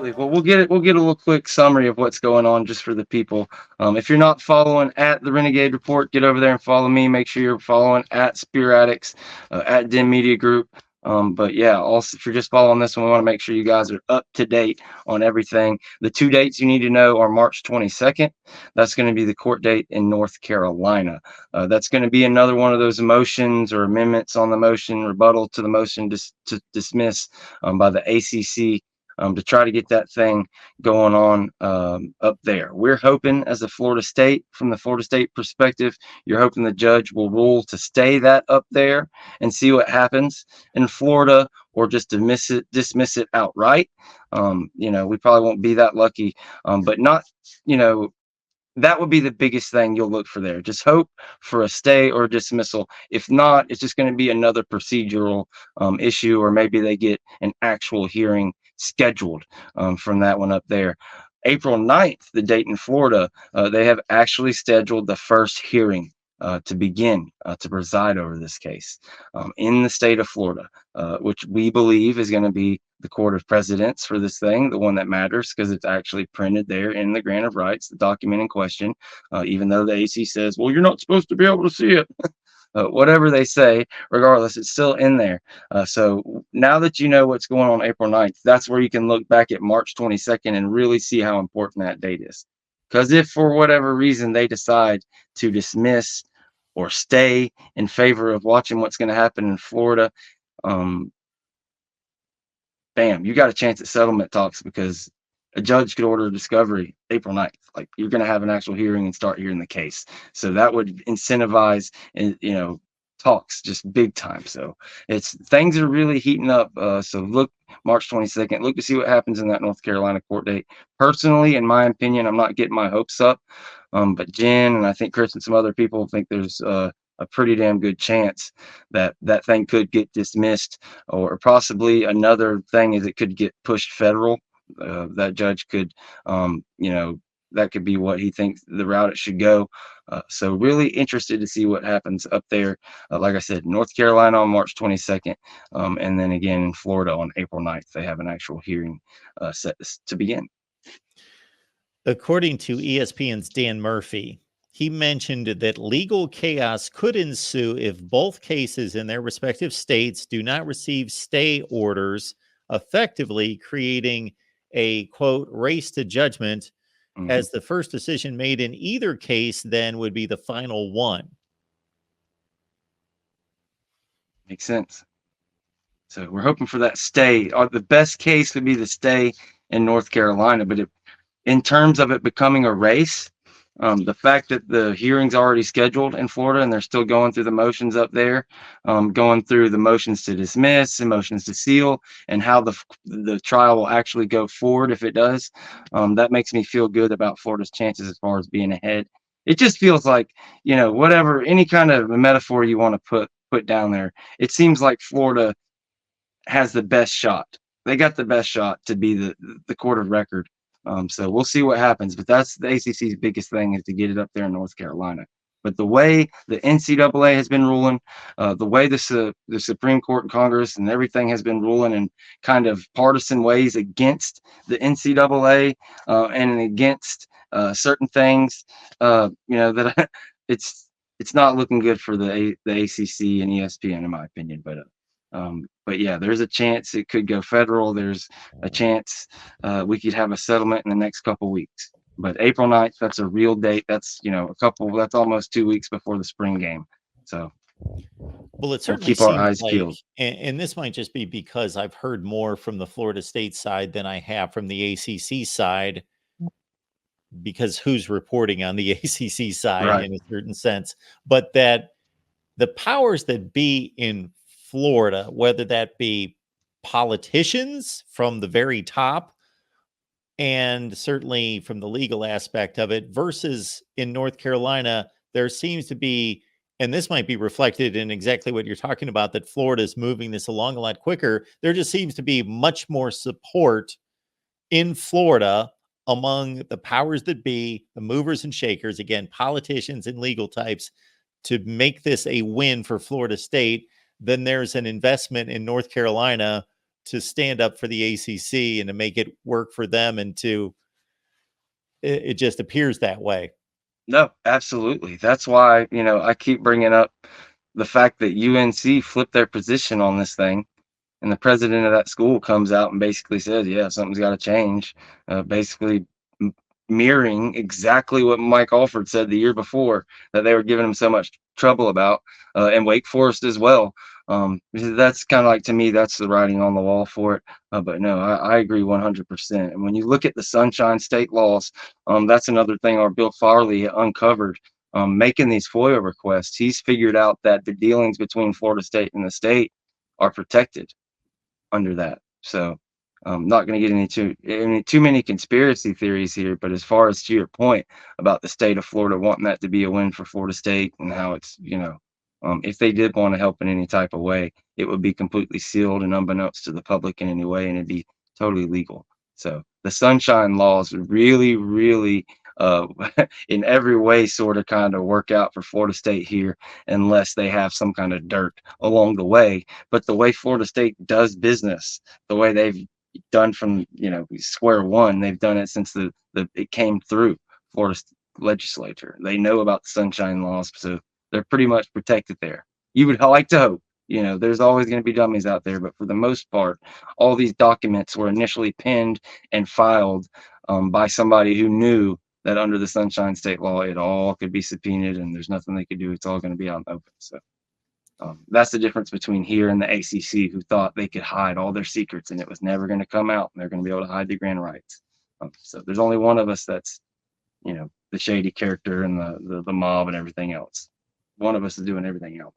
Absolutely. Well, we'll get a little quick summary of what's going on just for the people. If you're not following at the Renegade Report, get over there and follow me. Make sure you're following at Spear Addicts, at Dim Media Group. But yeah, also if you're just following this one, we want to make sure you guys are up to date on everything. The two dates you need to know are March 22nd. That's going to be the court date in North Carolina. That's going to be another one of those motions or amendments on the motion, rebuttal to the motion to dismiss by the ACC, to try to get that thing going on up there. We're hoping, as a Florida State, from the Florida State perspective, you're hoping the judge will rule to stay that up there and see what happens in Florida, or just dismiss it outright. We probably won't be that lucky, but not, that would be the biggest thing you'll look for there. Just hope for a stay or dismissal. If not, it's just going to be another procedural issue, or maybe they get an actual hearing scheduled from that one up there. April 9th, the date in Florida, they have actually scheduled the first hearing to begin to preside over this case in the state of Florida, which we believe is going to be the Court of Presidents for this thing, the one that matters because it's actually printed there in the grant of rights, the document in question, even though the AC says, well, you're not supposed to be able to see it. Whatever they say, regardless, it's still in there. So now that you know what's going on April 9th, that's where you can look back at March 22nd and really see how important that date is. Because if for whatever reason they decide to dismiss or stay in favor of watching what's going to happen in Florida, bam, you got a chance at settlement talks, because a judge could order a discovery April 9th. Like, you're going to have an actual hearing and start hearing the case. So that would incentivize, talks just big time. So things are really heating up. So look, March 22nd, look to see what happens in that North Carolina court date. Personally, in my opinion, I'm not getting my hopes up. But Jen and I think Chris and some other people think there's a pretty damn good chance that that thing could get dismissed, or possibly another thing is it could get pushed federal. That judge could, that could be what he thinks the route it should go. So really interested to see what happens up there. Like I said, North Carolina on March 22nd, and then again in Florida on April 9th. They have an actual hearing set to begin. According to ESPN's Dan Murphy, he mentioned that legal chaos could ensue if both cases in their respective states do not receive stay orders, effectively creating a, quote, race to judgment, as the first decision made in either case then would be the final one. Makes sense. So we're hoping for that stay. The best case would be the stay in North Carolina, but in terms of it becoming a race, the fact that the hearing's already scheduled in Florida and they're still going through the motions up there, going through the motions to dismiss and motions to seal, and how the trial will actually go forward if it does, that makes me feel good about Florida's chances as far as being ahead. It just feels like, whatever, any kind of metaphor you want to put down there, it seems like Florida has the best shot. They got the best shot to be the court of record. So we'll see what happens, but that's the ACC's biggest thing, is to get it up there in North Carolina. But the way the NCAA has been ruling, the way the Supreme Court and Congress and everything has been ruling in kind of partisan ways against the NCAA and against certain things, that it's not looking good for the ACC and ESPN, in my opinion. But yeah, there's a chance it could go federal. There's a chance we could have a settlement in the next couple weeks. But April 9th, that's a real date. That's, that's almost 2 weeks before the spring game. So well, it certainly keep our eyes peeled. And this might just be because I've heard more from the Florida State side than I have from the ACC side, because who's reporting on the ACC side, right, in a certain sense, but that the powers that be in Florida, whether that be politicians from the very top and certainly from the legal aspect of it, versus in North Carolina, there seems to be, and this might be reflected in exactly what you're talking about, that Florida is moving this along a lot quicker. There just seems to be much more support in Florida among the powers that be, the movers and shakers, again, politicians and legal types, to make this a win for Florida State. Then there's an investment in North Carolina to stand up for the ACC and to make it work for them, and it just appears that way. No, absolutely. That's why, I keep bringing up the fact that UNC flipped their position on this thing, and the president of that school comes out and basically says, "Yeah, something's got to change." Basically, m- mirroring exactly what Mike Alford said the year before that they were giving him so much trouble about, and Wake Forest as well. That's kind of like, to me, that's the writing on the wall for it. But no, I agree 100%. And when you look at the Sunshine State laws, that's another thing our Bill Farley uncovered. Making these FOIA requests, he's figured out that the dealings between Florida State and the state are protected under that. So not going to get into too many conspiracy theories here, but as far as to your point about the state of Florida wanting that to be a win for Florida State, and how it's, if they did want to help in any type of way, it would be completely sealed and unbeknownst to the public in any way, and it'd be totally legal. So the Sunshine Laws really, really, uh, in every way, sort of kind of work out for Florida State here, unless they have some kind of dirt along the way. But the way Florida State does business, the way they've done from, square one, they've done it since it came through Florida legislature. They know about the Sunshine Laws, so they're pretty much protected there. You would like to hope. There's always going to be dummies out there, but for the most part, all these documents were initially penned and filed by somebody who knew that under the Sunshine State law, it all could be subpoenaed and there's nothing they could do. It's all going to be out in the open. So that's the difference between here and the ACC, who thought they could hide all their secrets and it was never going to come out, and they're going to be able to hide the grand rights. So there's only one of us that's, the shady character and the mob and everything else. One of us is doing everything else.